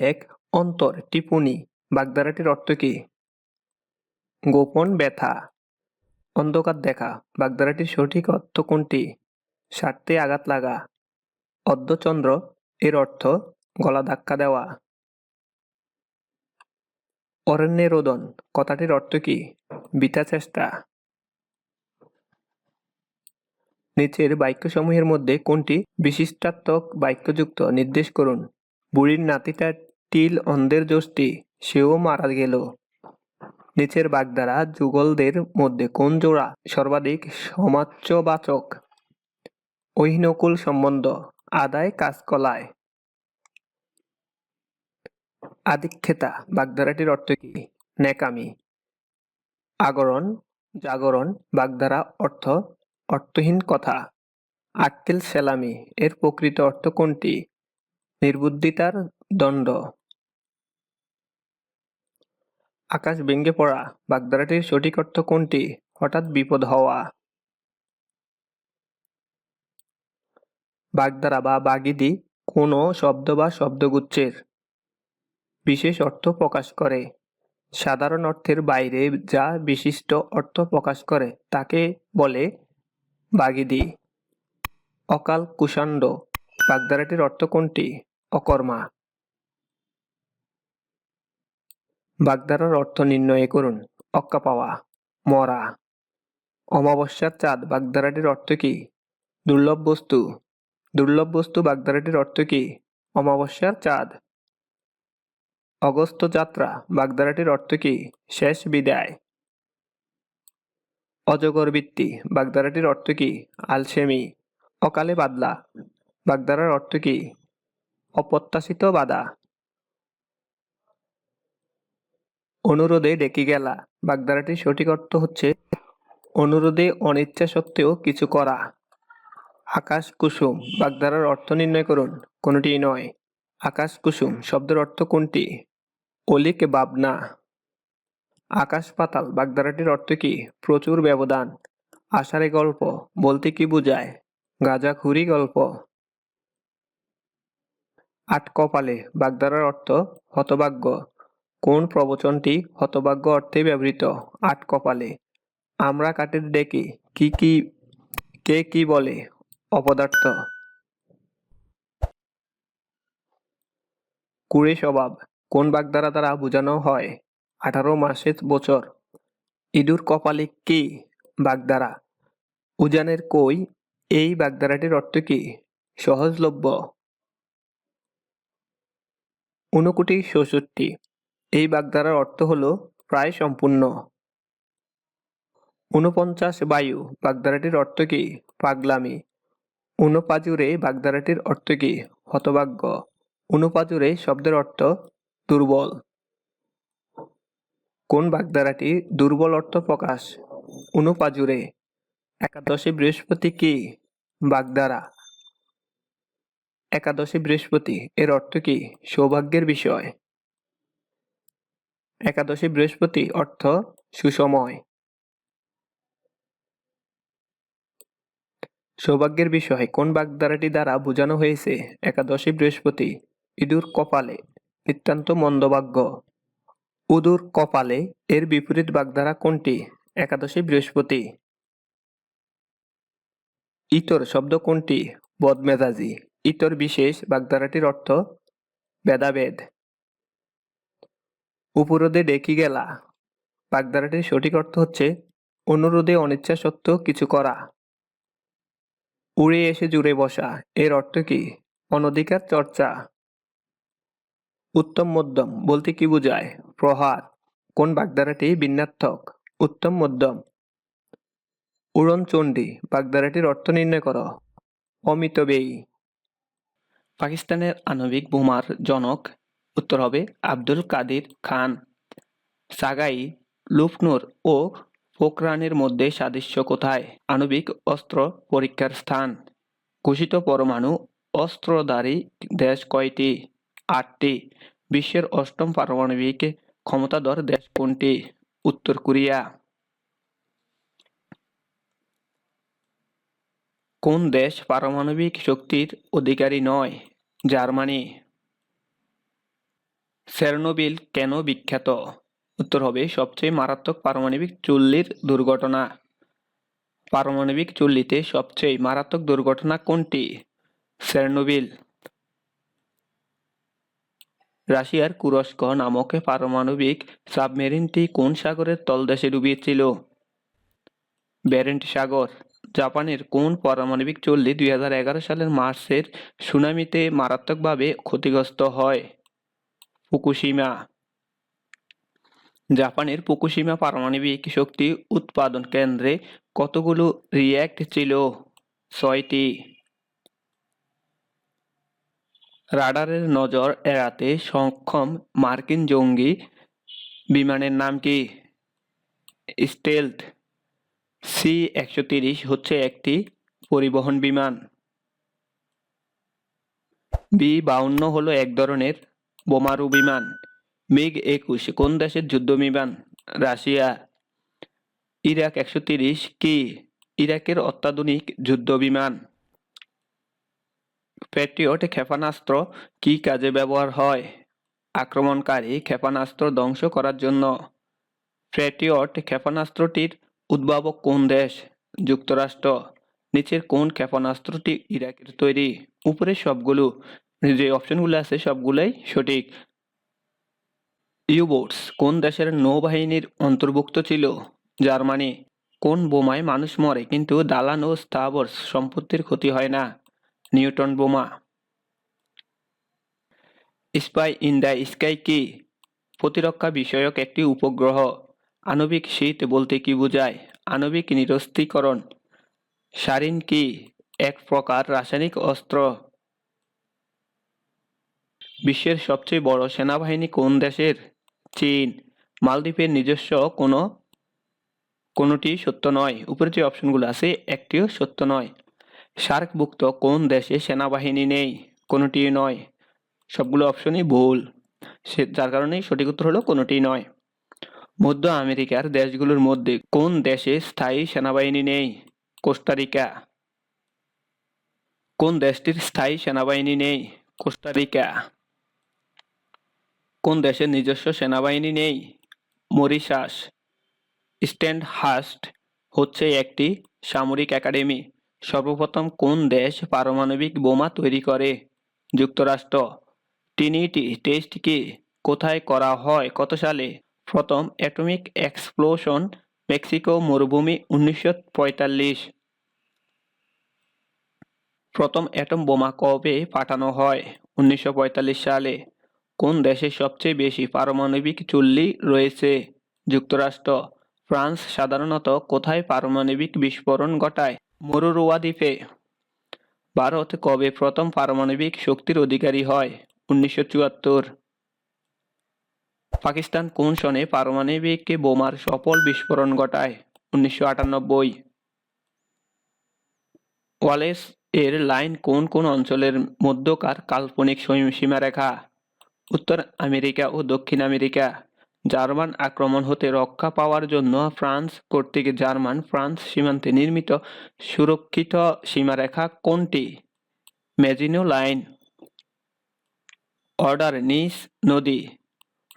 এক অন্তর টিপুনি বাগধারাটির অর্থ কি? গোপন ব্যথা। অন্ধকার দেখা বাগধারাটির সঠিক অর্থ কোনটি? স্বার্থে আঘাত লাগা। অর্ধচন্দ্র এর অর্থ গলা ধাক্কা দেওয়া। অরণ্যে রোদন কথাটির অর্থ কি? বৃথা চেষ্টা। নিচের বাক্যসমূহের মধ্যে কোনটি বিশিষ্টার্থক বাক্যযুক্ত নির্দেশ করুন। বুড়ির নাতিটা টিল অন্ধের যষ্টি, সেও মারা গেল। নিচের বাগধারা যুগলদের মধ্যে কোন জোড়া সর্বাধিক সমাচ্যবাচক? ঐহিনকুল সম্বন্ধ, আদায় কাঁচকলায়। আদিক্ষেতা বাগধারাটির অর্থ কি? ন্যাকামি। আগরণ জাগরণ বাগধারা অর্থ অর্থহীন কথা। আক্কেল সেলামি এর প্রকৃত অর্থ কোনটি? নির্বুদ্ধিতার দণ্ড। আকাশ ভেঙে পড়া বাগধারাটির সঠিক অর্থ কোনটি? হঠাৎ বিপদ হওয়া। বাগধারা বা বাগিদি কোনো শব্দ বা শব্দগুচ্ছের বিশেষ অর্থ প্রকাশ করে। সাধারণ অর্থের বাইরে যা বিশিষ্ট অর্থ প্রকাশ করে তাকে বলে বাগিদি। অকাল কুষাণ্ড বাগধারাটির অর্থ কোনটি? অকর্মা। বাগধারার অর্থ নির্ণয় করুন। অক্কা পাওয়া, মরা। অমাবস্যার চাঁদ বাগধারাটির অর্থ কি? দুর্লভ বস্তু। দুর্লভ বস্তু বাগধারাটির অর্থ কি? অমাবস্যার চাঁদ। অগস্ত্য যাত্রা বাগধারাটির অর্থ কি? শেষ বিদায়। অজগর বৃত্তি বাগধারাটির অর্থ কি? আলসেমি। অকালে বাদলা বাগধারার অর্থ কি? অপ্রত্যাশিত বাধা। অনুরোধে ডেকে গেলা বাগধারাটির সঠিক অর্থ হচ্ছে অনুরোধে অনিচ্ছা সত্ত্বেও কিছু করা। আকাশ কুসুম বাগধারার অর্থ নির্ণয় করুন। কোনটি নয়। আকাশ কুসুম শব্দের অর্থ কোনটি? অলিক ভাবনা। আকাশ পাতাল বাগধারাটির অর্থ কি? প্রচুর ব্যবধান। আষাঢ়ে গল্প বলতে কি বোঝায়? গাঁজাখুরি গল্প। আট কপালে বাগধারার অর্থ হতভাগ্য। কোন প্রবচনটি হতভাগ্য অর্থে ব্যবহৃত? আট কপালে। আমরা কাঠের ডেকে কে কি বলে? অপদার্থ। কুড়ে স্বভাব কোন বাগধারা দ্বারা বোঝানো হয়? 18 মাসের বছর। ইঁদুর কপালে কি বাগধারা। উজানের কই এই বাগধারাটির অর্থ কি? সহজলভ্য। 59 এই বাগধারার অর্থ হল প্রায় সম্পূর্ণ। 49 বায়ু বাগধারাটির অর্থ কি? পাগলামি। উনপাজুরে বাগধারাটির অর্থ কি? হতভাগ্য। উনপাজুরে শব্দের অর্থ দুর্বল। কোন বাগধারাটি দুর্বল অর্থ প্রকাশ? উনপাজুরে। একাদশী বৃহস্পতি কি বাগধারা। একাদশী বৃহস্পতি এর অর্থ কি? সৌভাগ্যের বিষয়। একাদশী বৃহস্পতি অর্থ সুসময়। সৌভাগ্যের বিষয় কোন বাগধারাটি দ্বারা বোঝানো হয়েছে? একাদশী বৃহস্পতি। ইঁদুর কপালে নিতান্ত মন্দভাগ্য। উদুর কপালে এর বিপরীত বাগধারা কোনটি? একাদশী বৃহস্পতি। ইতর শব্দ কোনটি? বদমেজাজি। ইতর বিশেষ বাগধারাটির অর্থ ভেদাভেদ। উপরোধে ডেকে গেলা বাগধারাটির সঠিক অর্থ হচ্ছে অনুরোধে অনিচ্ছা সত্ত্বেও কিছু করা। উড়ে এসে জুড়ে বসা এর অর্থ কি? অনধিকার চর্চা। উত্তম মধ্যম বলতে কি বোঝায়? প্রহার। কোন বাগধারাটি ভিন্নার্থক? উত্তম মধ্যম। উড়নচণ্ডী বাগধারাটির অর্থ নির্ণয় করো। অমিতব্যয়ী। পাকিস্তানের আণবিক বোমার জনক উত্তর হবে আব্দুল কাদির খান। সাগাই, লুফনুর ও পোখরানের মধ্যে সাদৃশ্য কোথায়? আণবিক অস্ত্র পরীক্ষার স্থান। ঘোষিত পরমাণু অস্ত্রধারী দেশ কয়টি? 8টি। বিশ্বের 8ম পারমাণবিক ক্ষমতাধর দেশ কোনটি? উত্তর কোরিয়া। কোন দেশ পারমাণবিক শক্তির অধিকারী নয়? জার্মানি। চেরনোবিল কেন বিখ্যাত? উত্তর হবে সবচেয়ে মারাত্মক পারমাণবিক চুল্লির দুর্ঘটনা। পারমাণবিক চুল্লিতে সবচেয়ে মারাত্মক দুর্ঘটনা কোনটি? চেরনোবিল। রাশিয়ার কুরস্ক নামক পারমাণবিক সাবমেরিনটি কোন সাগরের তলদেশে ডুবিয়েছিল? বেরেন্ট সাগর। জাপানের কোন পারমাণবিক চুল্লি 2011 সালের মার্চের সুনামিতে মারাত্মকভাবে ক্ষতিগ্রস্ত হয়? ফুকুশিমা। জাপানের ফুকুশিমা পারমাণবিক শক্তি উৎপাদন কেন্দ্রে কতগুলো রিয়্যাক্টর ছিল? 6টি। রাডারের নজর এড়াতে সক্ষম মার্কিন জঙ্গি বিমানের নাম কি? স্টেলথ। C-130 হচ্ছে একটি পরিবহন বিমান। B-52 হলো এক ধরনের বোমারু বিমান। MiG-21 কোন দেশের যুদ্ধ বিমান? রাশিয়া। ইরাক-130 কি? ইরাকের অত্যাধুনিক যুদ্ধ বিমান। প্যাট্রিয়ট ক্ষেপণাস্ত্র কি কাজে ব্যবহার হয়? আক্রমণকারী ক্ষেপণাস্ত্র ধ্বংস করার জন্য। প্যাট্রিয়ট ক্ষেপণাস্ত্রটির উদ্ভাবক কোন দেশ? যুক্তরাষ্ট্র। নিচের কোন ক্ষেপণাস্ত্রটি ইরাকের তৈরি? উপরের সবগুলো, যে অপশনগুলো আছে সবগুলোই সঠিক। ইউ-বোটস কোন দেশের নৌবাহিনীর অন্তর্ভুক্ত ছিল? জার্মানি। কোন বোমায় মানুষ মরে কিন্তু দালান ও স্থাবর সম্পত্তির ক্ষতি হয় না? নিউটন বোমা। স্পাই ইন দ্য স্কাই কি? প্রতিরক্ষা বিষয়ক একটি উপগ্রহ। আণবিক শীত বলতে কি বোঝায়? আণবিক নিরস্ত্রীকরণ। সারিন কি? এক প্রকার রাসায়নিক অস্ত্র। বিশ্বের সবচেয়ে বড় সেনাবাহিনী কোন দেশের? চীন। মালদ্বীপের নিজস্ব কোনোটি সত্য নয়। উপরে যে অপশনগুলো আছে একটিও সত্য নয়। সার্কভুক্ত কোন দেশে সেনাবাহিনী নেই? কোনোটি নয়। সবগুলো অপশনই ভুল, যার কারণেই সঠিক উত্তর হলো কোনোটি নয়। মধ্য আমেরিকার দেশগুলোর মধ্যে কোন দেশে স্থায়ী সেনাবাহিনী নেই? কোস্টারিকা। কোন দেশটির স্থায়ী সেনাবাহিনী নেই? কোস্টারিকা। কোন দেশের নিজস্ব সেনাবাহিনী নেই? মরিশাস। স্ট্যান্ডহার্স্ট হচ্ছে একটি সামরিক একাডেমি। সর্বপ্রথম কোন দেশ পারমাণবিক বোমা তৈরি করে? যুক্তরাষ্ট্র। ট্রিনিটি টেস্ট কি? কোথায় করা হয় কত সালে? প্রথম অ্যাটমিক এক্সপ্লোশন মেক্সিকো মরুভূমি 1945। প্রথম অ্যাটম বোমা কবে ফাটানো হয়? 1945 সালে। কোন দেশে সবচেয়ে বেশি পারমাণবিক চুল্লি রয়েছে? যুক্তরাষ্ট্র। ফ্রান্স সাধারণত কোথায় পারমাণবিক বিস্ফোরণ ঘটায়? মরুরুয়া দ্বীপে। ভারত কবে প্রথম পারমাণবিক শক্তির অধিকারী হয়? 1974। পাকিস্তান কোন সনে পারমাণবিক বোমার সফল বিস্ফোরণ ঘটায়? 1998। ওয়ালেস এর লাইন কোন কোন অঞ্চলের মধ্যকার কাল্পনিক সীমারেখা? উত্তর আমেরিকা ও দক্ষিণ আমেরিকা। জার্মান আক্রমণ হতে রক্ষা পাওয়ার জন্য ফ্রান্স কর্তৃক জার্মান-ফ্রান্স সীমান্তে নির্মিত সুরক্ষিত সীমারেখা কোনটি? ম্যাজিনো লাইন। অর্ডার নিস নদী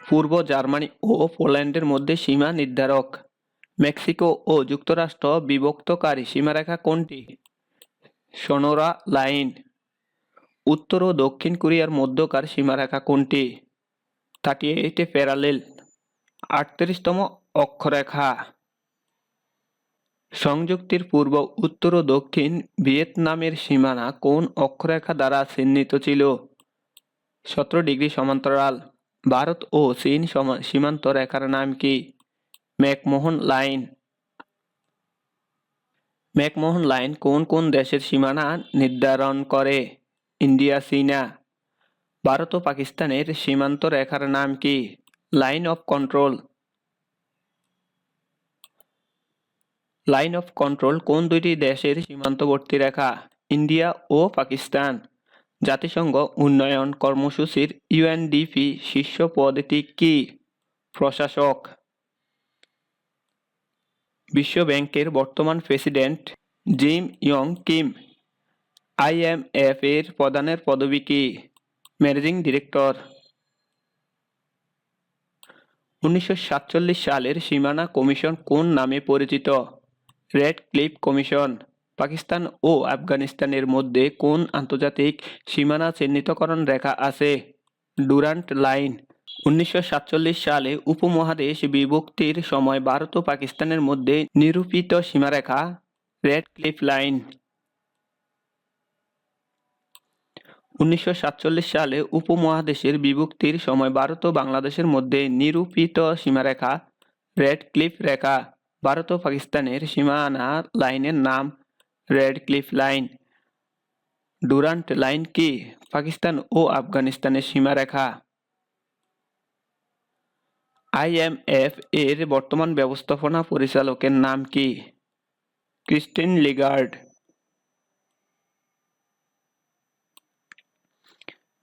পূর্ব জার্মানি ও পোল্যান্ডের মধ্যে সীমা নির্ধারক। মেক্সিকো ও যুক্তরাষ্ট্র বিভক্তকারী সীমারেখা কোনটি? সোনোরা লাইন। উত্তর ও দক্ষিণ কোরিয়ার মধ্যকার সীমারেখা কোনটি? 38 প্যারালেল। 38তম অক্ষরেখা। সংযুক্তির পূর্ব, উত্তর ও দক্ষিণ ভিয়েতনামের সীমানা কোন অক্ষরেখা দ্বারা চিহ্নিত ছিল? 17 ডিগ্রি সমান্তরাল। ভারত ও চীন সীমান্ত রেখার নাম কি? McMahon line. ম্যাকমোহন লাইন কোন কোন দেশের সীমানা নির্ধারণ করে? ইন্ডিয়া, চীনা। ভারত ও পাকিস্তানের সীমান্ত রেখার নাম কি? Line of control. Line of control কোন দুইটি দেশের সীমান্তবর্তী রেখা? ইন্ডিয়া ও পাকিস্তান। জাতিসংঘ উন্নয়ন কর্মসূচির ইউএনডিপি শীর্ষ পদটি কি? প্রশাসক। বিশ্ব ব্যাংকের বর্তমান president Jim young Kim. IMF এর প্রধানের পদবি কি? Managing director. 1947 সালের সীমানা কমিশন কোন নামে পরিচিত? Radcliffe commission. পাকিস্তান ও আফগানিস্তানের মধ্যে কোন আন্তর্জাতিক সীমানা চিহ্নিতকরণ রেখা আছে? Durand line. 1947 সালে উপমহাদেশ বিভক্তির সময় ভারত ও পাকিস্তানের মধ্যে নিরূপিত সীমারেখা রেড ক্লিফ লাইন। 1947 সালে উপমহাদেশের বিভক্তির সময় ভারত ও বাংলাদেশের মধ্যে নিরূপিত সীমারেখা রেড ক্লিফ রেখা। ভারত ও পাকিস্তানের সীমানা লাইনের নাম red cliff line. Durand line কি? পাকিস্তান ও আফগানিস্তানের সীমারেখা। IMF এর বর্তমান ব্যবস্থাপনা পরিচালকের নাম কি? ক্রিস্টিন লিগার্ড।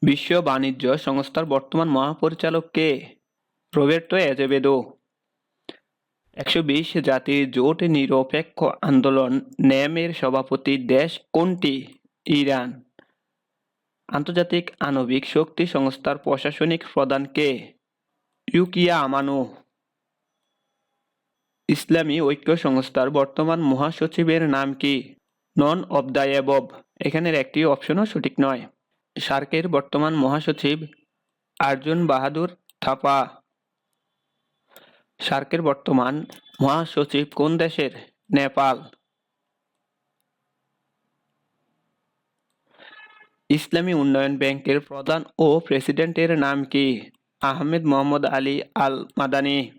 বিশ্ব বাণিজ্য সংস্থার বর্তমান মহাপরিচালক কে? রবের্টো অ্যাজেভেদো। 120 জাতির জোট নিরপেক্ষ আন্দোলন NAM-এর সভাপতি দেশ কোনটি? ইরান। আন্তর্জাতিক আণবিক শক্তি সংস্থার প্রশাসনিক প্রধান কে? ইউকিয়া আমানো। ইসলামী ঐক্য সংস্থার বর্তমান মহাসচিবের নাম কি? নন অব দ্য অ্যাবভ। এখানের একটি অপশনও সঠিক নয়। সার্কের বর্তমান মহাসচিব আর্জুন বাহাদুর থাপা। সার্কের বর্তমান মহাসচিব কোন দেশের? নেপাল। ইসলামী উন্নয়ন ব্যাংকের প্রধান ও প্রেসিডেন্টের নাম কি? আহমেদ মোহাম্মদ আলী আল মাদানি।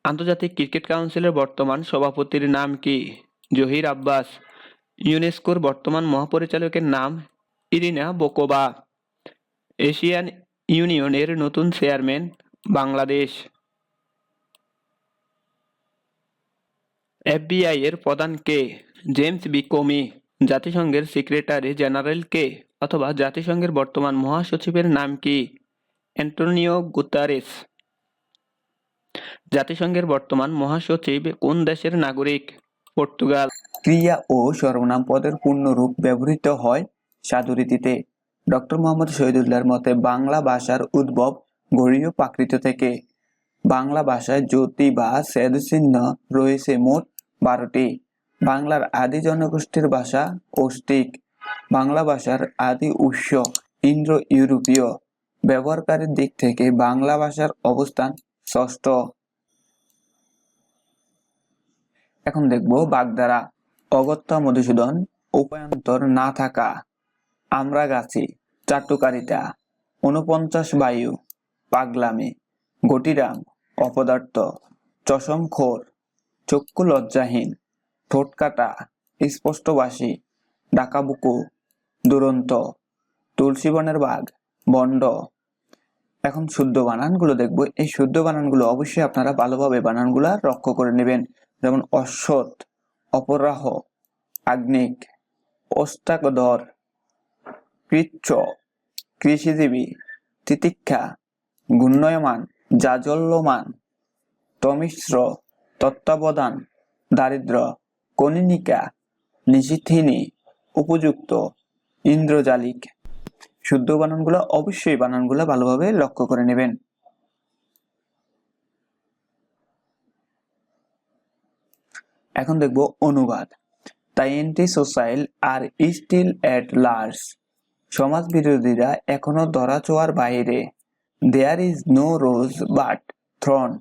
আন্তর্জাতিক ক্রিকেট কাউন্সিলের বর্তমান সভাপতির নাম কি? জহির আব্বাস। ইউনেস্কোর বর্তমান মহাপরিচালকের নাম ইরিনা বোকোভা। এশিয়ান ইউনিয়নের নতুন চেয়ারম্যান বাংলাদেশ। FBI এর প্রধান কে? James B Comey. জাতিসংঘের সেক্রেটারি জেনারেল কে অথবা জাতিসংঘের বর্তমান মহাসচিবের নাম কি? Antonio Guterres. জাতিসংঘের বর্তমান মহাসচিব কোন দেশের নাগরিক? পর্তুগাল। ক্রিয়া ও সর্বনাম পদের পূর্ণরূপ ব্যবহৃত হয় সাধুরীতিতে। ডক্টর মোহাম্মদ শহীদুল্লাহর মতে বাংলা ভাষার উদ্ভব গরীয় প্রাকৃত থেকে। বাংলা ভাষায় জ্যোতি বা ছেদচিহ্ন রয়েছে মোট 12টি। বাংলার আদি জনগোষ্ঠীর ভাষা অস্টিক। বাংলা ভাষার আদি উৎস ইন্দ্র ইউরোপীয়। ব্যবহারকারীর দিক থেকে বাংলা ভাষার অবস্থান ষষ্ঠ। এখন দেখব বাগধারা। অগত্যা মধুসূদন, উপায়ান্তর না থাকা, আমরা গাছি, চাটুকারিতা, 49 বায়ু, পাগলামি, গটিরাম, অপদার্থ, চশমখোর, চক্ষু লজ্জাহীন, ঠোঁটকাটা, স্পষ্টভাষী, ডাকাবুকু, দুরন্ত, তুলসীবনের বাঘ, বন্ড। এখন শুদ্ধ বানানগুলো দেখবো। এই শুদ্ধ বানানগুলো অবশ্যই আপনারা ভালোভাবে বানানগুলা লক্ষ্য করে নেবেন। যেমন অশ্বত, অপরাহ, আগ্নিক, অষ্টাকধর, কৃচ্ছ, কৃষিজীবী, তিতিক্ষা, ঘূর্ণয়মান, জাজল্যমান, তমিশ্র, তত্ত্বাবধান, দারিদ্র, কনিনিকা, নিশিথিনী, উপযুক্ত, ইন্দ্রজালিক। শুদ্ধ বানানগুলো অবশ্যই বানানগুলো ভালোভাবে লক্ষ্য করে নেবেন। এখন দেখব অনুবাদ। The antisocial are still at large. সমাজ বিরোধীরা এখনো ধরাছোঁয়ার বাইরে। There is no rose but thorn.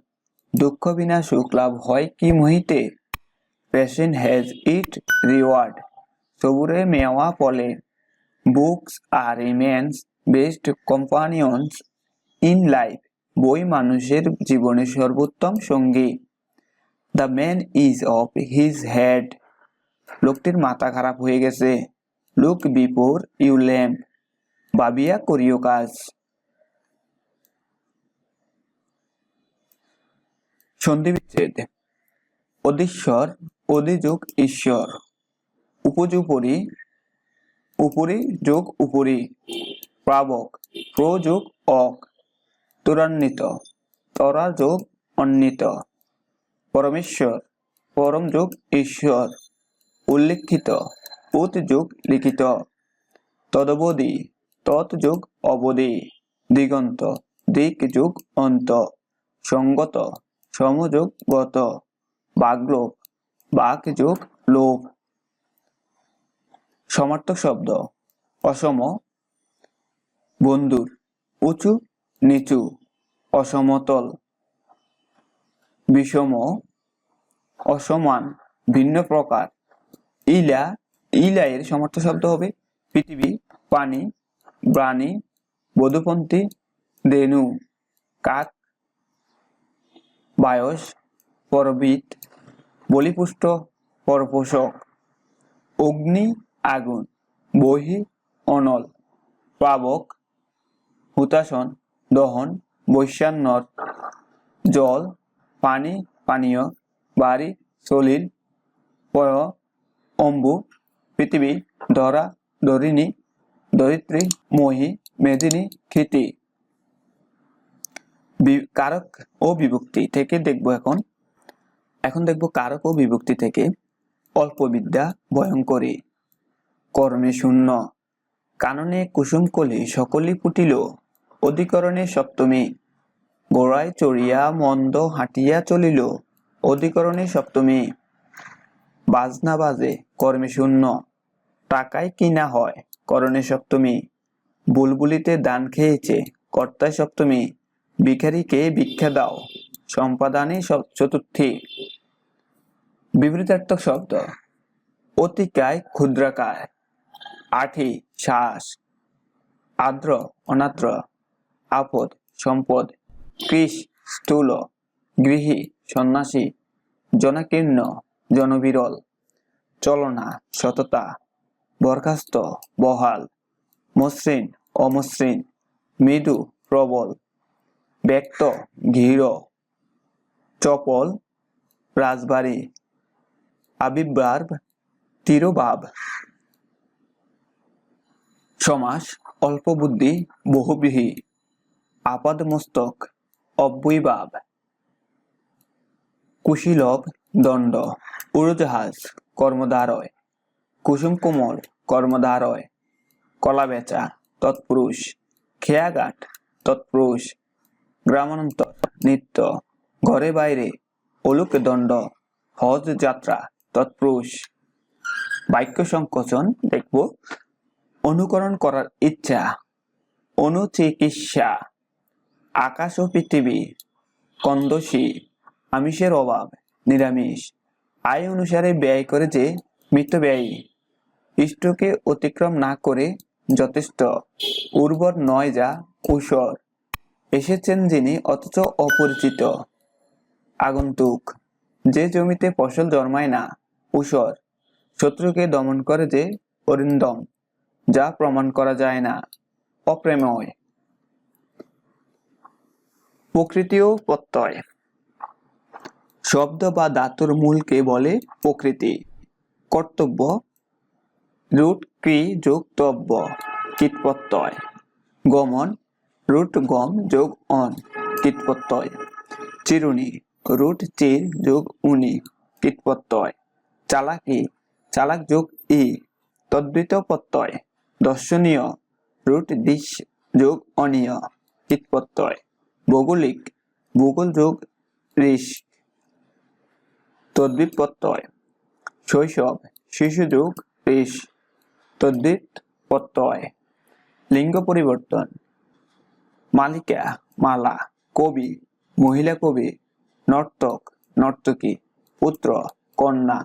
দুঃখ বিনা সুখ লাভ হয় কি মুহিতে। Patient has it reward. সবুরে মেওয়া ফলে। Books are immense best companions in life. বই মানুষের জীবনে সর্বোত্তম সঙ্গী। The man is off his head. লোকটির মাথা খারাপ হয়ে গেছে। Look before you lamp. ভাবিয়া করিও কাজ। সন্ধিবিচ্ছেদ। অধীশ্বর, অধিযোগ ঈশ্বর। উপযুপরি, উপরি যোগ উপরি। প্রাবক, প্রযোগ অক। ত্বরান্বিত, তরা যোগ অন্বিত। পরমেশ্বর, পরম যোগ ঈশ্বর। উল্লিখিত, উত যোগ লিখিত। তদবধি, তৎ যোগ অবধি। দিগন্ত, দিক যোগ অন্ত, সঙ্গত, সমযোগ গত, বাগ্লোভ, বাক যোগ লোভ। সমার্থক শব্দ: অসম, বন্ধুর, উঁচু নিচু, অসমতল, বিষম, অসমান, ভিন্ন প্রকার। ইলা, ইলা এর সমার্থক শব্দ হবে পৃথিবী, পানি, প্রাণী, বধূপন্থী, ধেনু, কাক, বায়স, পরবিত, বলিপুষ্ট, পরপোষক। অগ্নি আগুন, বহি অনল, প্লাবক, হুতাশন, দহন, বৈশ্যান্নর। জল, পানি, পানীয়, বাড়ি, সলিল, পয়, অম্বু, পৃথিবী, ধরা, ধরিণী, ধরিত্রী, মহি, মেদিনী, ক্ষিতি। কারক ও বিভক্তি থেকে দেখবো এখন দেখবো কারক ও বিভক্তি থেকে। অল্প বিদ্যা ভয়ঙ্করী, কর্মে শূন্য, কাননে কুসুম কলি সকলই ফুটিল, অধিকরণে সপ্তমী। ঘোড়ায় চড়িয়া মন্দ হাঁটিয়া চলিল, অধিকরণে সপ্তমী। বাজনা বাজে, কর্মে শূন্য, টাকায় কিনা হয়, করণে সপ্তমী। বুলবুলিতে দান খেয়েছে, কর্তায় সপ্তমী। ভিখারিকে ভিক্ষা দাও, সম্পাদানে চতুর্থী। বিবৃতার্থক শব্দ: অতিকায় ক্ষুদ্রাকায়, আঠি শ্বাস, আর্দ্র অনার্দ্র, আপদ সম্পদ, কৃশ স্থূল, গৃহী সন্ন্যাসী, জনাকীর্ণ জনবিরল, চলনা সততা, বরখাস্ত বহাল, মসৃণ অমসৃণ, মৃদু প্রবল, ব্যক্ত ঘৃর, চপল রাজবাড়ী, আবির্ভাব তিরোভাব। সমাস: অল্প বুদ্ধি বহুব্রীহি, আপাদমস্তক, অব্যয়ীভাব। কুশীলব দণ্ড, উড়োজাহাজ, কর্মদ্বারয়, কুসুম কোমল, কর্মদ্বারয়। কলা বেচা, তৎপুরুষ, খেয়াঘাট, তৎপুরুষ। গ্রামান্তর, নিত্য, ঘরে বাইরে, অলোক দণ্ড, হজ যাত্রা, তৎপুরুষ। বাক্য সংকোচন দেখব। অনুকরণ করার ইচ্ছা, অনুচিকিৎসা, আকাশ ও পৃথিবী, কন্দসী, আমিষের অভাব, নিরামিষ। আয় অনুসারে ব্যয় করে যে মিতব্যয়ী, ইষ্টকে অতিক্রম না করে যথেষ্ট, উর্বর নয় যা ঊষর, এসেছেন যিনি অথচ অপরিচিত, আগন্তুক, যে জমিতে ফসল জন্মায় না, ঊষর, শত্রুকে দমন করে যে অরিন্দম, যা প্রমাণ করা যায় না, অপ্রেময়। প্রকৃতি ও প্রত্যয়: শব্দ বা ধাতুর মূলকে বলে প্রকৃতি। কর্তব্য, রুট ক্রি যোগ তব্য, কীটপ্রত্যয়। গমন, রুট গম যোগ অন, কীটপ্রত্যয়। চিরুনি, রুট চির যোগ উনি, কীটপ্রত্যয়। চালাকি, চালাক যোগ ই, তদ্বিত প্রত্যয়। দর্শনীয়, রুট দিশ যোগ অনীয়, কীটপ্রত্যয়। ভৌগোলিক, ভূগোল যোগ ঋষ, তদ্বিত প্রত্যয়। শৈশব, শিশু যোগ ঋষ, তদ্বিত প্রত্যয়। লিঙ্গ পরিবর্তন: মালিকা, মালা, কবি, মহিলা কবি, নর্তক, নর্তকী, পুত্র, কন্যা,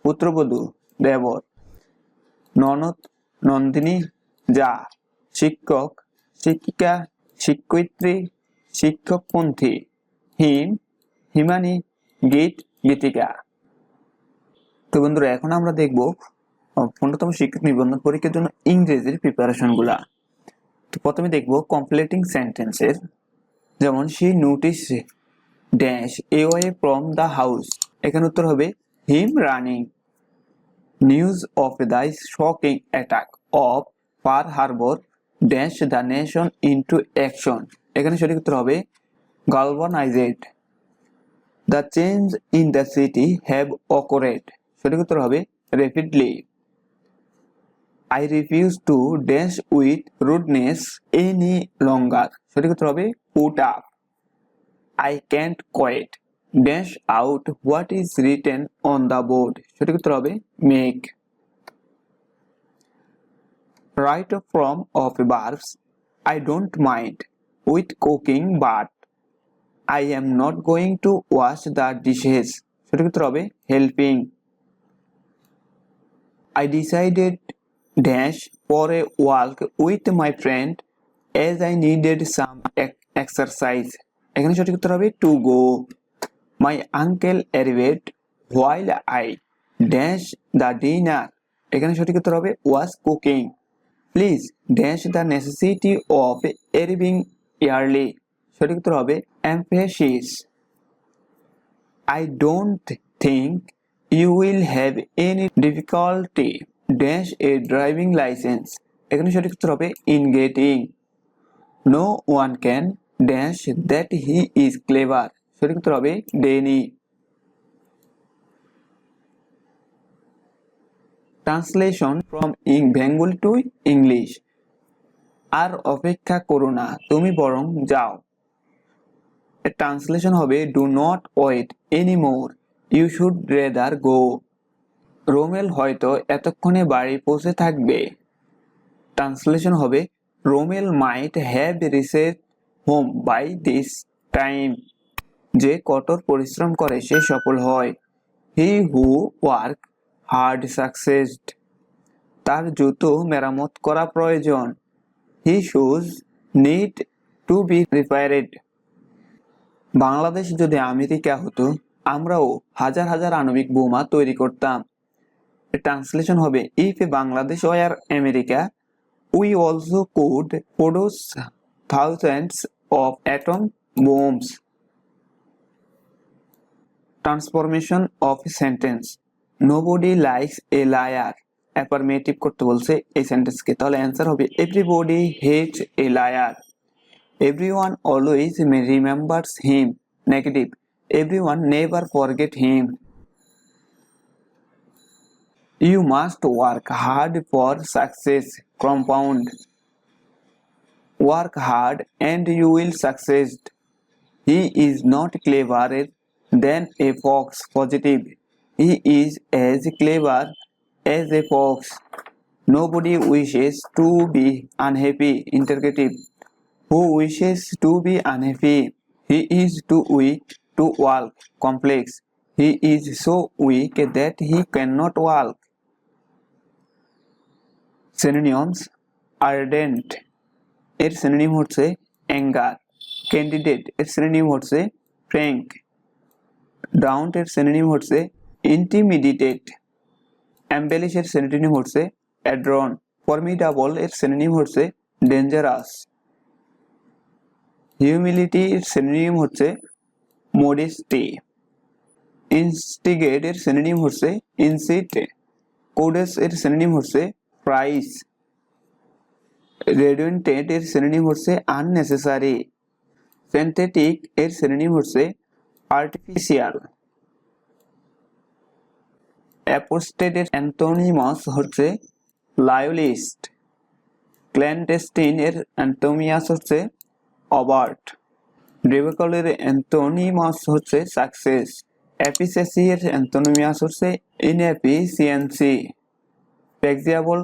পুত্রবধূ, দেবর। ননদ, নন্দিনী, যা। শিক্ষক, শিক্ষিকা, শিক্ষয়িত্রী, শিক্ষকপন্থী। হিম, হিমানী, গীত, গীতিকা। তো বন্ধুরা, এখন আমরা দেখব 15তম শিক্ষক নিবন্ধন পরীক্ষার জন্য ইংরেজির প্রিপারেশন গুলা। তো প্রথমে দেখব কমপ্লিটিং সেন্টেন্সের, যেমন she notice dash away from the house, এখানে উত্তর হবে him running. News of the shocking attack of Pearl Harbor dash the nation into action, এখানে সঠিক উত্তর হবে galvanized. The change in the city have occurred, সঠিক উত্তর হবে rapidly. I refuse to dance with rudeness any longer. সঠিক উত্তর হবে put up. I can't quite dash out what is written on the board. সঠিক উত্তর হবে make. Right from of verbs. I don't mind with cooking but I am not going to wash the dishes. সঠিক উত্তর হবে helping. I decided dash for a walk with my friend as I needed some exercise. এখানে সঠিক উত্তর হবে to go. My uncle arrived while I dash the dinner. এখানে সঠিক উত্তর হবে was cooking. Please dash the necessity of arriving early. সঠিক উত্তর হবে emphasis. I don't think you will have any difficulty dash a driving license. এখানে সঠিক উত্তর হবে in getting. No one can dash that he is clever. সঠিক উত্তর হবে Danny. Translation from Bengali to English. আর অপেক্ষা করো না, তুমি বরং যাও। ট্রান্সলেশন হবে do not wait anymore, you should rather go. Romel হয়তো এতক্ষণে বাড়ি পৌঁছে থাকবে। ট্রান্সলেশন হবে Romel might have reached home by this time. যে কঠোর পরিশ্রম করে সে সফল হয়। He who work hard succeeded. তার জুতো মেরামত করা প্রয়োজন। He shoes need to be repaired. Bangladesh যদি আমেরিকা হতো আমরাও হাজার হাজার আণবিক বোমা তৈরি করতাম। ট্রান্সলেশন হবে if Bangladesh were America we also could produce thousands of atom bombs. Transformation of sentence nobody likes a liar. Affirmative করতে বলছে এই সেন্টেন্সকে, তাহলে অ্যান্সার হবে everybody hates a liar. Everyone always remembers him. Negative. Everyone never forget him. You must work hard for success. Compound. Work hard and you will succeed. He is not cleverer than a fox. Positive. He is as clever as a fox. Nobody wishes to be unhappy. Interrogative. Who wishes to be unhappy? He is too weak to walk. Complex. He is so weak that he cannot walk. Synonyms. Ardent এর synonym হচ্ছে anger. Candidate এর synonym হচ্ছে frank. Daunt এর synonym হচ্ছে intimidate. Embellish এর synonym হচ্ছে adorn. Formidable এর synonym হচ্ছে dangerous. হিউমিলিটি এর সিনোনিম হচ্ছে মডেস্টি। ইনস্টিগেট এর সিনোনিম হচ্ছে ইনসিট। কোডেস এর সিনোনিম হচ্ছে প্রাইস। রেডুন্ডেন্ট এর সিনোনিম হচ্ছে আননেসেসারি। সিনথেটিক এর সিনোনিম হচ্ছে আর্টিফিশিয়াল। অ্যাপোস্টেট এর অ্যান্টোনিমাস হচ্ছে লায়োলিস্ট। ক্ল্যান্ডেস্টিন এর অ্যান্টোনিমাস হচ্ছে অবার্ট। ডিফিকাল্ট এর অ্যান্টোনিমাস হচ্ছে সাকসেস। এফিসিয়েন্সি এর অ্যান্টোনিমাস হচ্ছে inefficiency. Flexible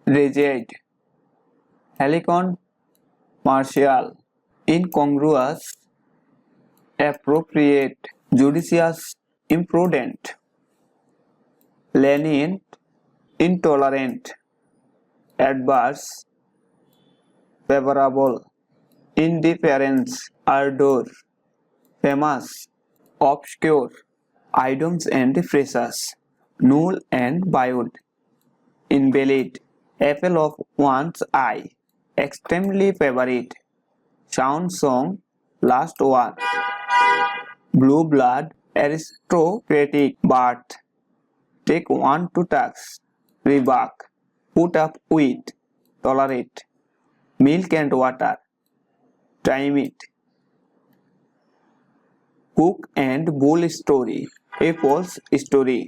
rigid. Halcyon martial. Incongruous appropriate. Judicious imprudent. lenient intolerant। adverse favorable। indifference ardor। famous obscure। idioms and phrases null and void। invalid apple of one's eye। extremely favorite। sound song last one। blue blood aristocratic birth। take one to tax rebuke। put up with tolerate। milk and water time it। cook and bull story a false story।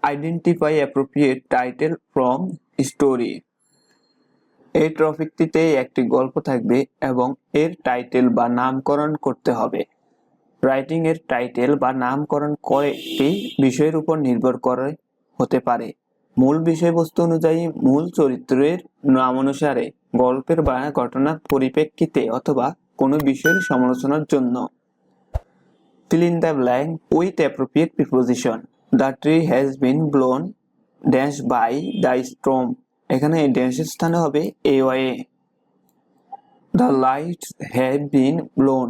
Identify appropriate title from story. এই টপিকটিতে একটি গল্প থাকবে এবং এর title বা নামকরণ করতে হবে। রাইটিং এর টাইটেল বা নামকরণ কয়েকটি বিষয়ের উপর নির্ভর করে হতে পারে। মূল বিষয়বস্তু অনুযায়ী, মূল চরিত্রের নাম অনুসারে, গল্পের বা ঘটনার পরিপ্রেক্ষিতে অথবা কোনো বিষয়ের সমালোচনার জন্য। Fill in the blank with appropriate preposition. The tree has been blown dash by the storm. এখানে ড্যাশের স্থানে হবে away. The lights have been blown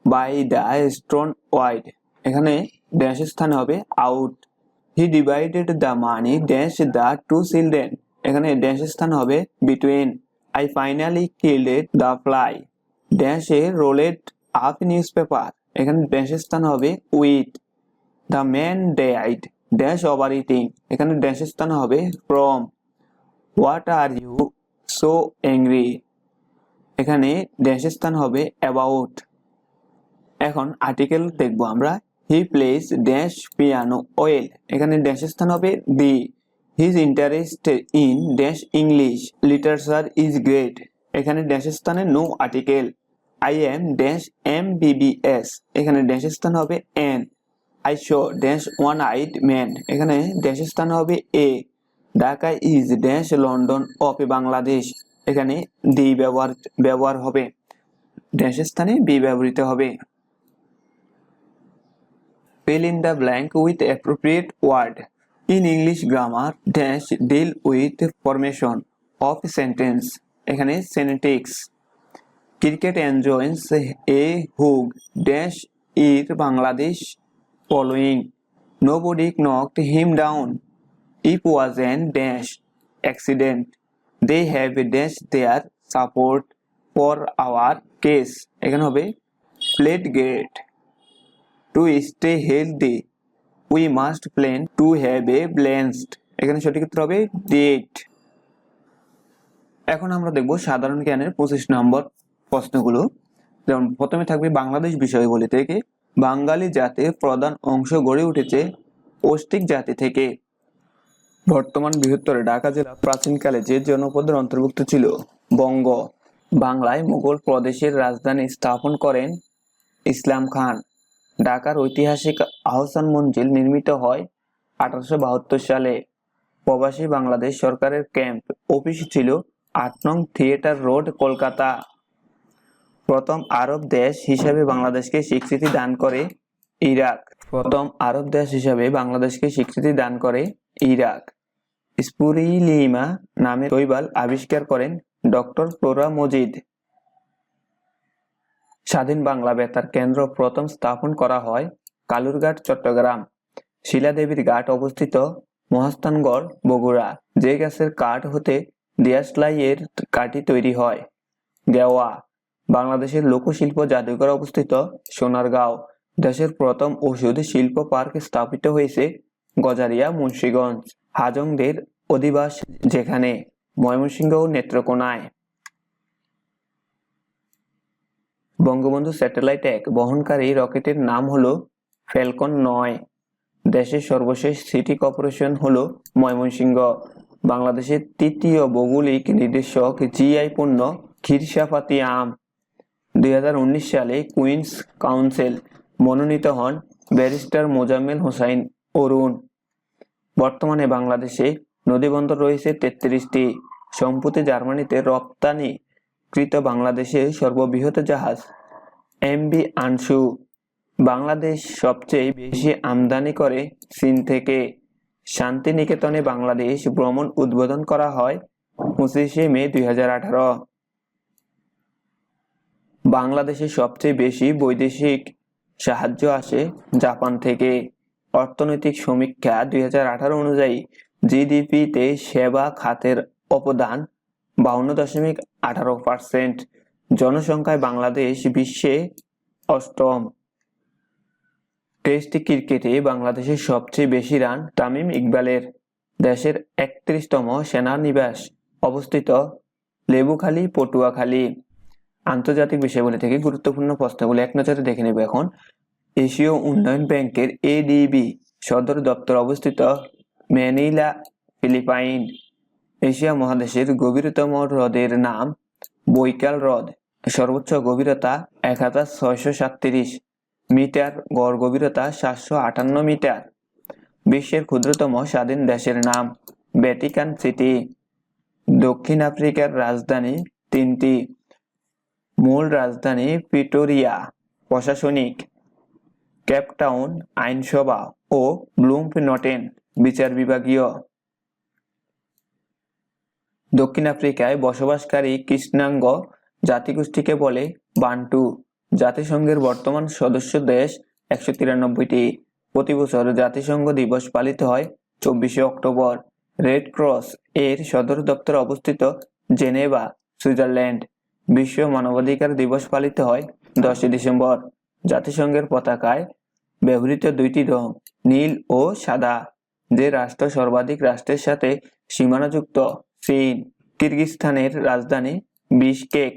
by the storm wide. এখানে ড্যাশের স্থানে হবে out. He divided the money dash the two children. এখানে ড্যাশের স্থানে হবে between. I finally killed the fly dash a rolled up newspaper. এখানে ড্যাশের স্থান হবে with. The man died dash overeating. এখানে ড্যাশের স্থান হবে from. What are you so angry? এখানে ড্যাশের স্থান হবে about. এখন আর্টিকেল দেখব আমরা। He plays dash piano well. এখানে ড্যাশের স্থান হবে the. His interest in dash English literature is great. এখানে ড্যাশের স্থানে no article. I am dash MBBS. এখানে ড্যাশের স্থান হবে an. I saw dash one-eyed man. এখানে ড্যাশের স্থান হবে a. Dhaka is dash London of Bangladesh. এখানে the ব্যবহার হবে, ড্যাশের স্থানে be ব্যবহৃত হবে। Fill in the blank with appropriate word. In English grammar dash deal with formation of sentence. এখানে syntax. Cricket enjoys a hug dash in Bangladesh following. Nobody knocked him down. It was an dash accident. They have dash their support for our case. এখানে হবে played great. To stay healthy we must plan to have a balanced. এখানে সঠিক উত্তর হবে date. এখন আমরা দেখব সাধারণ জ্ঞানের 25 নম্বর প্রশ্নগুলো। যেমন প্রথমে থাকবে বাংলাদেশ বিষয়াবলী থেকে, বাঙালি জাতির প্রধান অংশ গড়ে উঠেছে অস্ট্রিক জাতি থেকে। বর্তমান বৃহত্তর ঢাকা জেলা প্রাচীনকালে যে জনপদের অন্তর্ভুক্ত ছিল বঙ্গ। বাংলায় মুঘল প্রদেশের রাজধানী স্থাপন করেন ইসলাম খান। ঢাকার ঐতিহাসিক আহসান মঞ্জিল নির্মিত হয় 1872 সালে। প্রবাসী বাংলাদেশ সরকারের ক্যাম্প অফিস ছিল 8 নং থিয়েটার রোড, কলকাতা। প্রথম আরব দেশ হিসাবে বাংলাদেশকে স্বীকৃতি দান করে ইরাক। প্রথম আরব দেশ হিসাবে বাংলাদেশকে স্বীকৃতি দান করে ইরাক। স্পুরিলিমা নামে শৈবাল আবিষ্কার করেন ডক্টর ফ্লোরা মজিদ। স্বাধীন বাংলা বেতার কেন্দ্র প্রথম স্থাপন করা হয় কালুরঘাট, চট্টগ্রাম। শিলাদেবীর ঘাট অবস্থিত মহাস্থানগড়, বগুড়া। যে গাছের কাঠ হতে দেশলাই এর কাঠি তৈরি হয় গেওয়া। বাংলাদেশের লোকশিল্প জাদুঘর অবস্থিত সোনারগাঁও। দেশের প্রথম ওষুধ শিল্প পার্ক স্থাপিত হয়েছে গজারিয়া, মুন্সিগঞ্জ। হাজংদের অধিবাস যেখানে ময়মনসিংহ ও নেত্রকোনায়। বঙ্গবন্ধু স্যাটেলাইট 1 বহনকারী রকেটের নাম হলো ফ্যালকন 9। দেশের সর্বশেষ সিটি কর্পোরেশন হলো ময়মনসিংহ। বাংলাদেশের তৃতীয় ভৌগোলিক নির্দেশক জিআই পণ্য ক্ষীরসাপাতি আম। 2019 সালে কুইন্স কাউন্সিল মনোনীত হন ব্যারিস্টার মোজাম্মেল হোসাইন অরুণ। বর্তমানে বাংলাদেশে নদীবন্দর রয়েছে 33টি। সম্প্রতি জার্মানিতে রপ্তানিকৃত বাংলাদেশের সর্ববৃহৎ জাহাজ এমভি আনশু। বাংলাদেশ সবচেয়ে বেশি আমদানি করে চীন থেকে। শান্তিনিকেতনে বাংলাদেশ ভ্রমণ উদ্বোধন করা হয় 25 মে 2018। বাংলাদেশে সবচেয়ে বেশি বৈদেশিক সাহায্য আসে জাপান থেকে। অর্থনৈতিক সমীক্ষা 2018 অনুযায়ী জিডিপিতে সেবা খাতের অবদান 52.18%। জনসংখ্যায় বাংলাদেশ বিশ্বে 8ম। টেস্ট ক্রিকেটে বাংলাদেশের সবচেয়ে বেশি রান তামিম ইকবালের। দেশের 31তম সেনানিবাস অবস্থিত লেবুখালী, পটুয়াখালী। আন্তর্জাতিক বিষয়গুলি থেকে গুরুত্বপূর্ণ প্রশ্নগুলো এক নজরে দেখে নেব। এখন এশীয় উন্নয়ন ব্যাংকের এডিবি সদর দপ্তর অবস্থিত ম্যানিলা, ফিলিপাইন। এশিয়া মহাদেশের গভীরতম হ্রদের নাম বৈকাল হ্রদ। সর্বোচ্চ গভীরতা 1637 মিটার, গড় গভীরতা 758 মিটার। বিশ্বের ক্ষুদ্রতম স্বাধীন দেশের নাম ভ্যাটিকান সিটি। দক্ষিণ আফ্রিকার রাজধানী তিনটি, মূল রাজধানী প্রিটোরিয়া প্রশাসনিক, কেপটাউন আইনসভা ও ব্লুমফিনটেন বিচার বিভাগীয়। দক্ষিণ আফ্রিকায় বসবাসকারী কৃষ্ণাঙ্গ জাতিগোষ্ঠীকে বলে বান্টু। জাতিসংঘের বর্তমান সদস্য দেশ 193টি। প্রতি বছর জাতিসংঘ দিবস পালিত হয় 24শে অক্টোবর। রেড ক্রস এর সদর দপ্তর অবস্থিত জেনেভা, সুইজারল্যান্ড। বিশ্ব মানবাধিকার দিবস পালিত হয় 10 ডিসেম্বর। জাতিসংঘের পতাকায় ব্যবহৃত দুইটি রং নীল ও সাদা। যে রাষ্ট্র সর্বাধিক রাষ্ট্রের সাথে সীমানাযুক্ত চীন। কিরগিজস্তানের রাজধানী বিশকেক।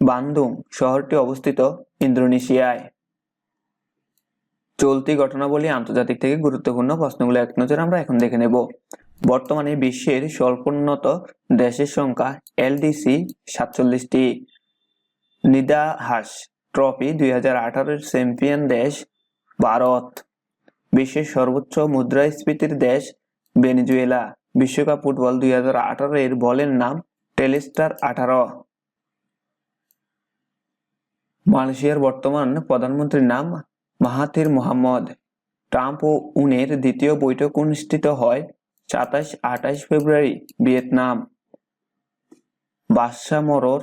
বান্দুং শহরটি অবস্থিত ইন্দোনেশিয়ায়। চলতি ঘটনাবলী আন্তর্জাতিক থেকে গুরুত্বপূর্ণ প্রশ্নগুলো এক নজরে আমরা এখন দেখে নেব। বর্তমানে বিশ্বের স্বল্পোন্নত দেশের সংখ্যা এলডিসি 47টি। নিদাহাস ট্রফি 2018-এর চ্যাম্পিয়ন দেশ ভারত। বিশ্বের সর্বোচ্চ মুদ্রাস্ফীতির দেশ ভেনেজুয়েলা। বিশ্বকাপ ফুটবল 2018-এর বলের নাম টেলিস্টার 18। মালয়েশিয়ার বর্তমান প্রধানমন্ত্রীর নাম মাহাথির মোহাম্মদ। ট্রাম্প ও উনের দ্বিতীয় বৈঠক অনুষ্ঠিত হয় 27-28 ফেব্রুয়ারি ভিয়েতনাম। বাদশা মরর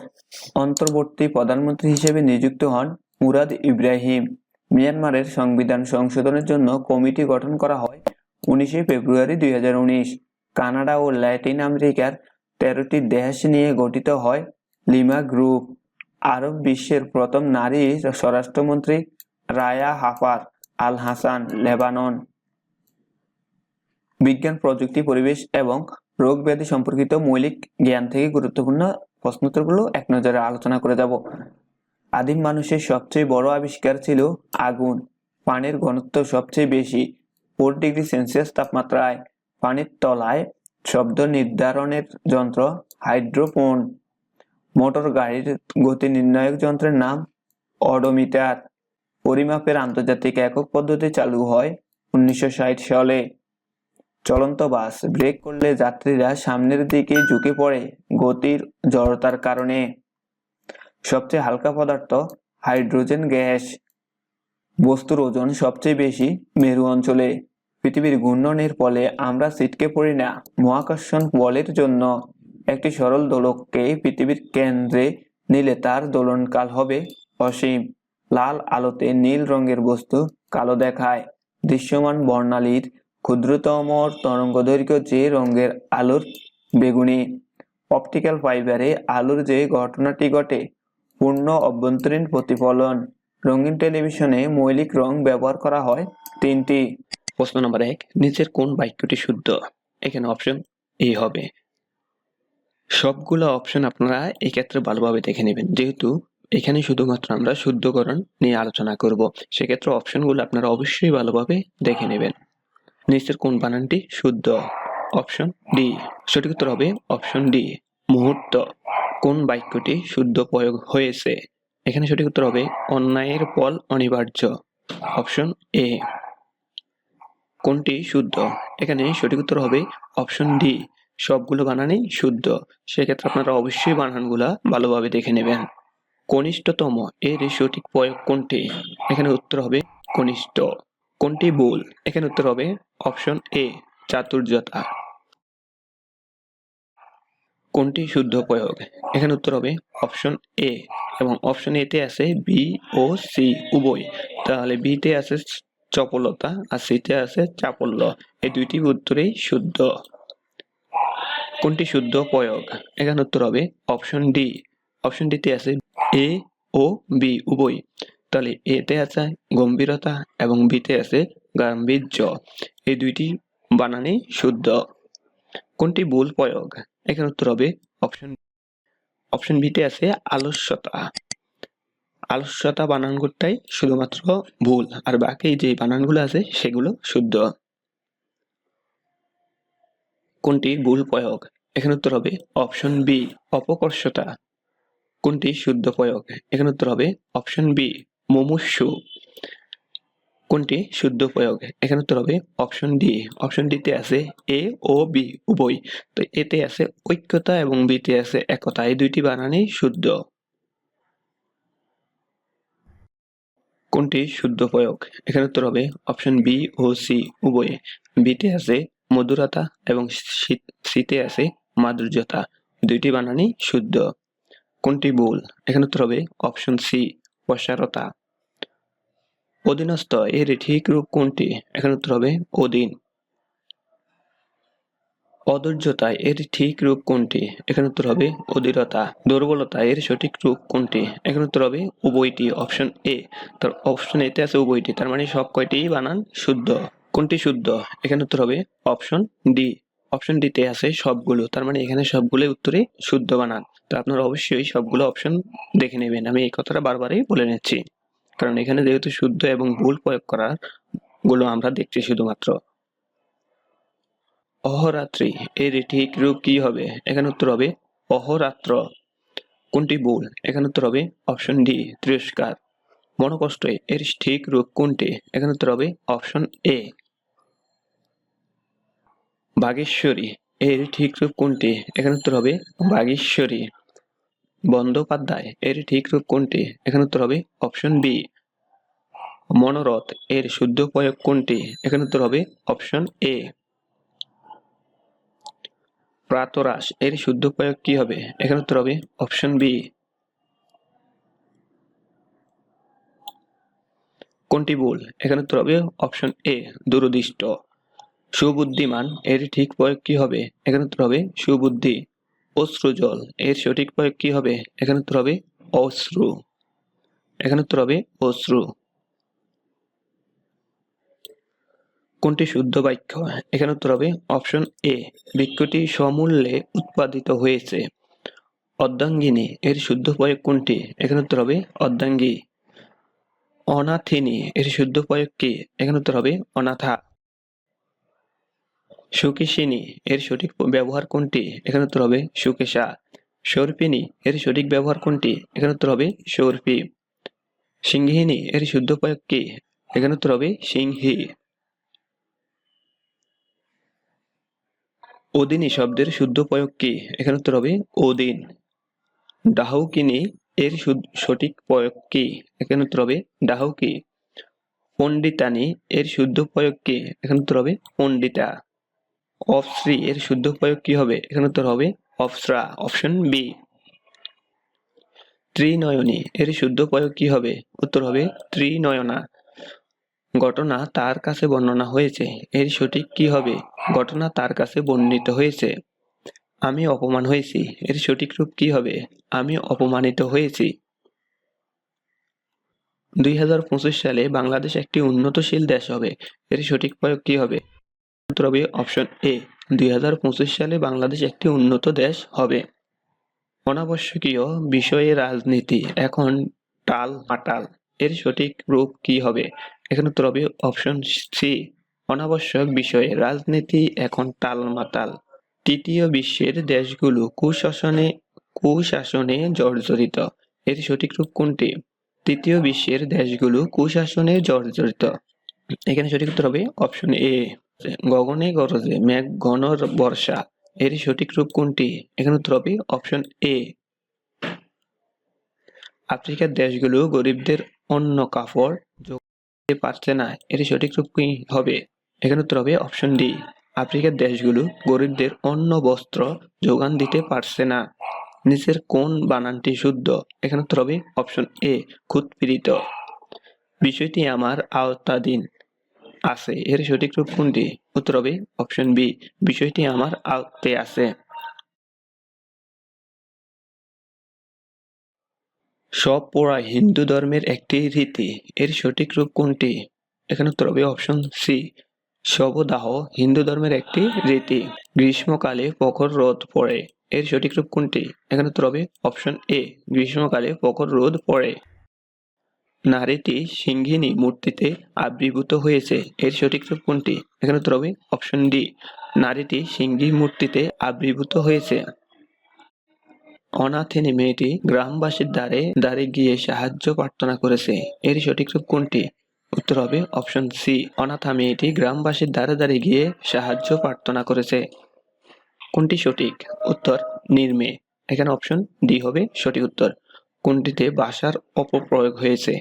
অন্তর্বর্তী প্রধানমন্ত্রী হিসেবে নিযুক্ত হন মুরাদ ইব্রাহিম। মিয়ানমারের সংবিধান সংশোধনের জন্য কমিটি গঠন করা হয় 19 ফেব্রুয়ারি 2019। কানাডা ও ল্যাটিন আমেরিকার 13টি দেশ নিয়ে গঠিত হয় লিমা গ্রুপ। আরব বিশ্বের প্রথম নারী স্বরাষ্ট্রমন্ত্রী রায়া হাফার আল হাসান, লেবানন। বিজ্ঞান, প্রযুক্তি, পরিবেশ এবং রোগ ব্যাধি সম্পর্কিত মৌলিক জ্ঞান থেকে গুরুত্বপূর্ণ প্রশ্নোত্তরগুলো এক নজরে আলোচনা করে যাব। আদিম মানুষের সবচেয়ে বড় আবিষ্কার ছিল আগুন। পানির ঘনত্ব সবচেয়ে বেশি 4 ডিগ্রি সেলসিয়াস তাপমাত্রায়। পানির তলায় শব্দ নির্ধারণের যন্ত্র হাইড্রোফোন। মোটর গাড়ির গতি নির্ণায়ক যন্ত্রের নাম অডোমিটার। পরিমাপের আন্তর্জাতিক একক পদ্ধতি চালু হয় 1960 সালে। চলন্ত বাস ব্রেক করলে যাত্রীরা সামনের দিকে ঝুঁকে পড়ে গতির জড়তার কারণে। সবচেয়ে হালকা পদার্থ হাইড্রোজেন গ্যাস। বস্তুর ওজন সবচেয়ে বেশি মেরু অঞ্চলে। পৃথিবীর ঘূর্ণনের ফলে আমরা ছিটকে পড়ি না মহাকর্ষণ বলের জন্য। একটি সরল দোলককে পৃথিবীর কেন্দ্রে নিলে তার দোলনকাল হবে অসীম। লাল আলোতে নীল রঙের বস্তু কালো দেখায়। দৃশ্যমান বর্ণালীর ক্ষুদ্রতম তরঙ্গদৈর্ঘ্য যে রঙের আলোর বেগুনি। অপটিক্যাল ফাইবারে আলোর যে ঘটনাটি ঘটে পূর্ণ অভ্যন্তরীণ প্রতিফলন। রঙিন টেলিভিশনে মৌলিক রং ব্যবহার করা হয় 3টি। প্রশ্ন নম্বর 1, নিচের কোন বাক্যটি শুদ্ধ? এখানে অপশন এ হবে। সবগুলো অপশন আপনারা এই ক্ষেত্রে ভালোভাবে দেখে নেবেন, যেহেতু এখানে শুধুমাত্র আমরা শুদ্ধকরণ নিয়ে আলোচনা করব, সেক্ষেত্রে অপশনগুলো আপনারা অবশ্যই ভালোভাবে দেখে নেবেন। নিচের কোন বানানটি শুদ্ধ? Option D. সঠিক উত্তর হবে অপশন ডি, মুহূর্ত। কোন বাক্যটি শুদ্ধ প্রয়োগ হয়েছে? এখানে সঠিক উত্তর হবে অন্যায়ের ফল অনিবার্য। Option A. কোনটি শুদ্ধ? এখানে সঠিক উত্তর হবে অপশন ডি, সবগুলো বানানই শুদ্ধ। সেক্ষেত্রে আপনারা অবশ্যই বানানগুলা ভালোভাবে দেখে নেবেন। কনিষ্ঠতম এর সঠিক প্রয়োগ কোনটি? এখানে উত্তর হবে কনিষ্ঠ। কোনটি ভুল? এখানে উত্তর হবে অপশন এ, চাতুর্যতা। কোনটি শুদ্ধ প্রয়োগ? এখানে উত্তর হবে অপশন এ, এবং অপশন এ তে আছে বি ও সি উভয়। তাহলে বি তে আছে চপলতা আর সি তে আছে চাপল্য। এই দুইটি উত্তরেই শুদ্ধ। কোনটি শুদ্ধ প্রয়োগ? এখানে উত্তর হবে অপশন ডি। অপশন ডি তে আছে এ ও বি উভয়। তাহলে এ তে আছে গম্ভীরতা এবং বি তে আছে গাম্ভীর্য। এই দুইটি বানানই শুদ্ধ। কোনটি ভুল প্রয়োগ? এখানে উত্তর হবে অপশন বি তে আছে আলস্যতা। আলস্যতা বানানগুলোটাই শুধুমাত্র ভুল, আর বাকি যে বানানগুলো আছে সেগুলো শুদ্ধ। কোনটি ভুল প্রয়োগ? এখানে উত্তর হবে অপশন বি, অপকর্ষতা। কোনটি শুদ্ধ প্রয়োগ? এখানে উত্তর হবে অপশন বি, মুমূর্ষু। কোনটি শুদ্ধ প্রয়োগ? এখানে উত্তর হবে অপশন ডি। অপশন ডিতে আছে এ ও বি উভয়। তো এতে আছে ঐক্যতা এবং বিতে আছে একতা, এই দুইটি বানানই শুদ্ধ। কোনটি শুদ্ধ প্রয়োগ? এখানে উত্তর হবে অপশন বি ও সি উভয়ে। বিতে আছে মধুরতা এবং সিতে আছে মাধুর্যতা, দুইটি বানানই শুদ্ধ। কোনটি ভুল? এখানে উত্তর হবে অপশন সি, প্রসারতা। অধীনস্থ এর ঠিক রূপ কোনটি? এখানে উত্তর হবে অধীন। অধৈর্যতা এর ঠিক রূপ কোনটি? এখানে উত্তর হবে অধীরতা। দুর্বলতা এর সঠিক রূপ কোনটি? এখানে উত্তর হবে উভয়টি, অপশন এ। তার অপশন এতে আছে উভয়টি, তার মানে সব কয়টি বানান শুদ্ধ। কোনটি শুদ্ধ? এখানে উত্তর হবে অপশন ডি। অপশন ডিতে আছে সবগুলো, তার মানে এখানে সবগুলো উত্তরে শুদ্ধ বানান। তো আপনারা অবশ্যই সবগুলো অপশন দেখে নেবেন, আমি এই কথাটা বারবারই বলে নিচ্ছি, কারণ এখানে যেহেতু শুদ্ধ এবং ভুল প্রয়োগ করার গুলো আমরা দেখছি শুধুমাত্র। অহোরাত্রি এর ঠিক রূপ কি হবে? এখানে উত্তর হবে অহোরাত্র। কোনটি ভুল? এখানে উত্তর হবে অপশন ডি, তিরস্কার। মনোকষ্ট এর ঠিক রূপ কোনটি? এখানে উত্তর হবে অপশন এ। বাগেশ্বরী এর ঠিক রূপ কোনটি? এখানে উত্তর হবে বাগীশ্বরী। বন্দ্যোপাধ্যায় এর ঠিক রূপ কোনটি? এখানে উত্তর হবে অপশন বি। মনোরথ এর শুদ্ধ প্রয়োগ কোনটি? এখানে উত্তর হবে অপশন এ। প্রাতরাশ এর শুদ্ধ প্রয়োগ কি হবে? এখানে উত্তর হবে অপশন বি। কোনটি ভুল? এখানে উত্তর হবে অপশন এ, দুরদৃষ্ট। সুবুদ্ধিমান এর ঠিক প্রয়োগ কি হবে? এখানে উত্তর হবে সুবুদ্ধি। অশ্রুজল এর সঠিক প্রয়োগ কি হবে? এখানে উত্তর হবে অশ্রু। এখানে উত্তর হবে অশ্রু। কোনটি শুদ্ধ বাক্য? এখানে উত্তর হবে অপশন এ, বৃক্ষটি সমূল্যে উৎপাদিত হয়েছে। অর্ধাঙ্গিনী এর শুদ্ধ প্রয়োগ কোনটি? এখানে উত্তর হবে অর্ধাঙ্গী। অনাথিনী এর শুদ্ধ প্রয়োগ কি? এখানে উত্তর হবে অনাথা। সুকেশিনী এর সঠিক ব্যবহার কোনটি? এখানে উত্তর হবে সুকেশা। সর্পিনী এর সঠিক ব্যবহার কোনটি? এখানে উত্তর হবে সর্পি। সিংহিনী এর শুদ্ধ প্রয়োগ কি? এখানে উত্তর হবে সিংহী। অদিনী শব্দের শুদ্ধ প্রয়োগ কি? এখানে উত্তর হবে অদিন। ডাহুকিনী এর সঠিক প্রয়োগ কি? এখানে উত্তর হবে ডাহুকি। পণ্ডিতানি এর শুদ্ধ প্রয়োগ কি? এখানে উত্তর হবে পণ্ডিতা। অপশ্রী এর শুদ্ধ প্রয়োগ কি হবে? এখানে উত্তর হবে অপসরা, অপশন বি। ত্রিনয়নী এর শুদ্ধ প্রয়োগ কি হবে? উত্তর হবে ত্রিনয়না। ঘটনা তার কাছে বর্ণনা হয়েছে, এর সঠিক কি হবে? ঘটনা তার কাছে বর্ণিত হয়েছে। আমি অপমান হয়েছি, এর সঠিক রূপ কি হবে? আমি অপমানিত হয়েছি। 2025 সালে বাংলাদেশ একটি উন্নতশীল দেশ হবে, এর সঠিক প্রয়োগ কি হবে? উত্তর হবে অপশন এ, 2025 সালে বাংলাদেশ একটি উন্নত দেশ হবে। অনাবশ্যকীয় বিষয়ে রাজনীতি এখন টাল মাটাল, এর সঠিক রূপ কি হবে? এখানে উত্তর হবে অপশন সি, অনাবশ্যক বিষয়ে রাজনীতি এখন টালমাটাল। তৃতীয় বিশ্বের দেশগুলো কুশাসনে জর্জরিত, এর সঠিক রূপ কোনটি? তৃতীয় বিশ্বের দেশগুলো কুশাসনে জর্জরিত। এখানে সঠিক উত্তর হবে অপশন এ, গগনে গরজে মেঘ ঘন বর্ষা, এর সঠিক রূপ কোনটি? এখানে উত্তর হবে অপশন এ। আফ্রিকার দেশগুলো গরিবদের অন্য কাপড় যোগান দিতে পারছে না, এর সঠিক রূপ কি হবে? এখানে উত্তর হবে অপশন ডি, আফ্রিকার দেশগুলো গরিবদের অন্য বস্ত্র যোগান দিতে পারছে না। নিচের কোন বানানটি শুদ্ধ? এখানে উত্তর হবে অপশন এ, ক্ষুৎপীড়িত। বিষয়টি আমার আওতাধীন আছে, এর সঠিক রূপ কোনটি? উত্তর হবে অপশন বি, বিষয়টি আমার আওতায় আছে। সব পড়া হিন্দু ধর্মের একটি রীতি, এর সঠিক রূপ কোনটি? এখানে উত্তর হবে অপশন সি, শবদাহ হিন্দু ধর্মের একটি রীতি। গ্রীষ্মকালে প্রখর রোদ পড়ে, এর সঠিক রূপ কোনটি? এখানে উত্তর হবে অপশন এ, গ্রীষ্মকালে প্রখর রোদ পড়ে। নারীটি সিংহিনী মূর্তিতে আবির্ভূত হয়েছে, এর সঠিক রূপ কোনটি? এখানে উত্তর হবে অপশন ডি, নারীটি সিংহী মূর্তিতে আবির্ভূত হয়েছে। অনাথিনী মেয়েটি গ্রামবাসীর দ্বারে দ্বারে গিয়ে সাহায্য প্রার্থনা করেছে। এর সঠিক রূপ কোনটি? উত্তর হবে অপশন সি। অনাথা মেয়েটি গ্রামবাসীর দ্বারে দ্বারে গিয়ে সাহায্য প্রার্থনা করেছে। কোনটি সঠিক? উত্তর নির্মে। এখানে অপশন ডি হবে সঠিক উত্তর। কোনটিতে ভাষার অপপ্রয়োগ হয়েছে?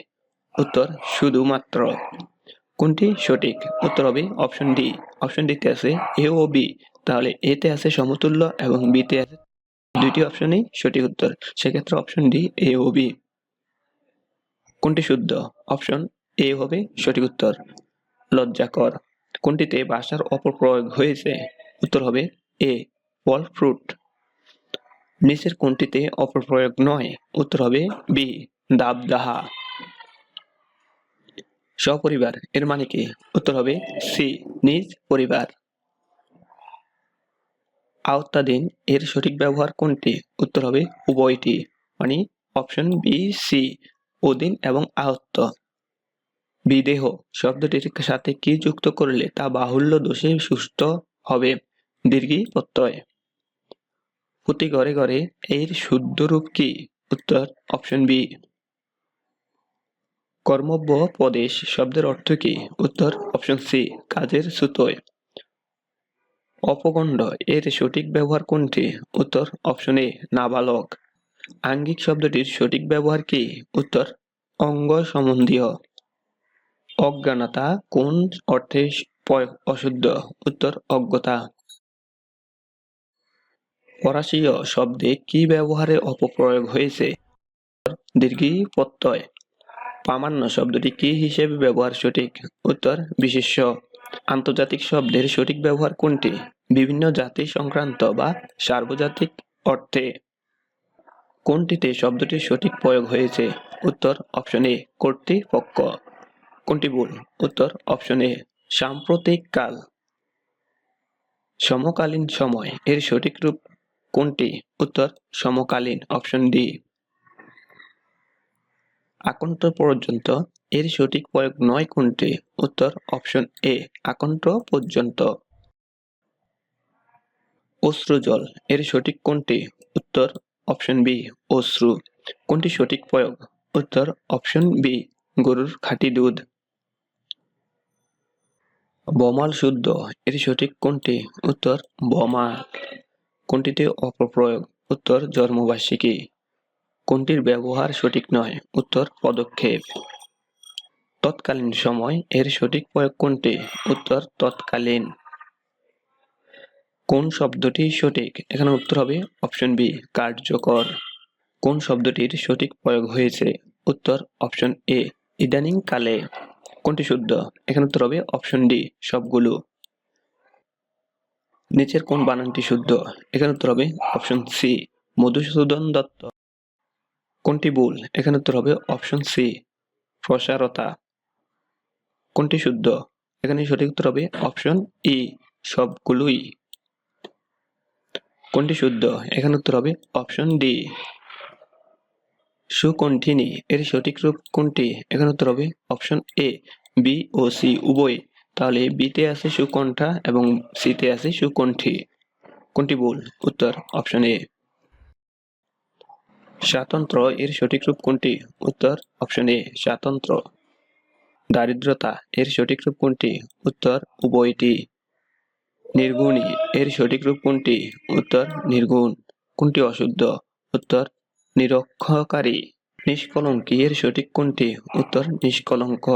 উত্তর শুধুমাত্র। কোনটি সঠিক? উত্তর হবে অপশন ডি। অপশন ডিতে আছে এ ও বি, তাহলে এতে আছে সমতুল্য এবং বিতে আছে, দুইটি অপশনই সঠিক উত্তর। সেক্ষেত্রে অপশন ডি এ ও বি। কোনটি শুদ্ধ? অপশন এ হবে সঠিক উত্তর। লজ্জাকর। কোনটিতে ভাষার অপপ্রয়োগ হয়েছে? উত্তর হবে এ ফল ফ্রুট। নিচের কোনটিতে অপপ্রয়োগ নয়? উত্তর হবে বি দাবদাহা। সপরিবার এর মানে কি? উত্তর হবে সি নিজ পরিবার। আওতাধীন এর সঠিক ব্যবহার কোনটি? উত্তর হবে উভয়টি, মানে অপশন বি সি, অধীন এবং আয়ত্ত। বিদেহ শব্দটির সাথে কি যুক্ত করলে তা বাহুল্য দোষে সুস্থ হবে? দীর্ঘী প্রত্যয়। প্রতি ঘরে ঘরে এর শুদ্ধ রূপ কি? উত্তর অপশন বি। কর্মব্য প্রদেশ শব্দের অর্থ কি? উত্তর অপশন সি কাজের সুতোয়। অপগণ্ড এর সঠিক ব্যবহার কোনটি? উত্তর অপশন এ নাবালক। আঙ্গিক শব্দটির সঠিক ব্যবহার কি? উত্তর অঙ্গ সম্বন্ধীয়। অজ্ঞানতা কোন অর্থে অশুদ্ধ? উত্তর অজ্ঞতা। ফরাসীয় শব্দে কি ব্যবহারে অপপ্রয়োগ হয়েছে? দীর্ঘী প্রত্যয়। প্রামাণ্য শব্দটি কি হিসেবে ব্যবহার সঠিক? উত্তর বিশেষ্য। আন্তর্জাতিক শব্দের সঠিক ব্যবহার কোনটি? বিভিন্ন জাতি সংক্রান্ত বা সার্বজাতিক অর্থে। কোনটিতে শব্দটির সঠিক প্রয়োগ হয়েছে? উত্তর অপশন এ কর্তৃপক্ষ। কোনটি ভুল? উত্তর অপশন এ সাম্প্রতিক কাল। সমকালীন সময় এর সঠিক রূপ কোনটি? উত্তর সমকালীন, অপশন ডি। আকণ্ঠ পর্যন্ত এর সঠিক প্রয়োগ নয় কোনটি? উত্তর অপশন এ আকণ্ঠ পর্যন্ত। অশ্রুজল এর সঠিক কোনটি? উত্তর অপশন বি অশ্রু। কোনটি সঠিক প্রয়োগ? উত্তর অপশন বি গরুর খাঁটি দুধ। বমাল শুদ্ধ এর সঠিক কোনটি? উত্তর বমাল। কোনটিতে অপপ্রয়োগ? উত্তর জন্মবার্ষিকী। কোনটির ব্যবহার সঠিক নয়? উত্তর পদক্ষেপ। তৎকালীন সময় এর সঠিক প্রয়োগ কোনটি? উত্তর তৎকালীন। কোন শব্দটি সঠিক? এখানে উত্তর হবে অপশন বি কার্যকর। কোন শব্দটির সঠিক প্রয়োগ হয়েছে? উত্তর অপশন এ ইদানিং কালে। কোনটি শুদ্ধ? এখানে উত্তর হবে অপশন ডি সবগুলো। নিচের কোন বানানটি শুদ্ধ? এখানে উত্তর হবে অপশন সি মধুসূদন দত্ত। কোনটি ভুল? এখানে উত্তর হবে অপশন সি প্রসারতা। কোনটি শুদ্ধ? এখানে সঠিক উত্তর হবে অপশন ই সবগুলোই। কোনটি শুদ্ধ? এখানে উত্তর হবে অপশন ডি সুকণ্ঠিনী এর সঠিক রূপ কোনটি? এখানে উত্তর হবে অপশন এ বি ও সি উভয়, তাহলে বিতে আছে সুকণ্ঠা এবং সিতে আছে সুকণ্ঠী। কোনটি ভুল? উত্তর অপশন এ। স্বাতন্ত্র এর সঠিক রূপ কোনটি? উত্তর অপশন এ স্বাতন্ত্র। দারিদ্রতা এর সঠিক রূপ কোনটি? উত্তর উভয়টি। নির্গুণী এর সঠিক রূপ কোনটি? উত্তর নির্গুণ। কোনটি অশুদ্ধ? উত্তর নিরক্ষকারী। নিষ্কলঙ্কী এর সঠিক কোনটি? উত্তর নিষ্কলঙ্ক।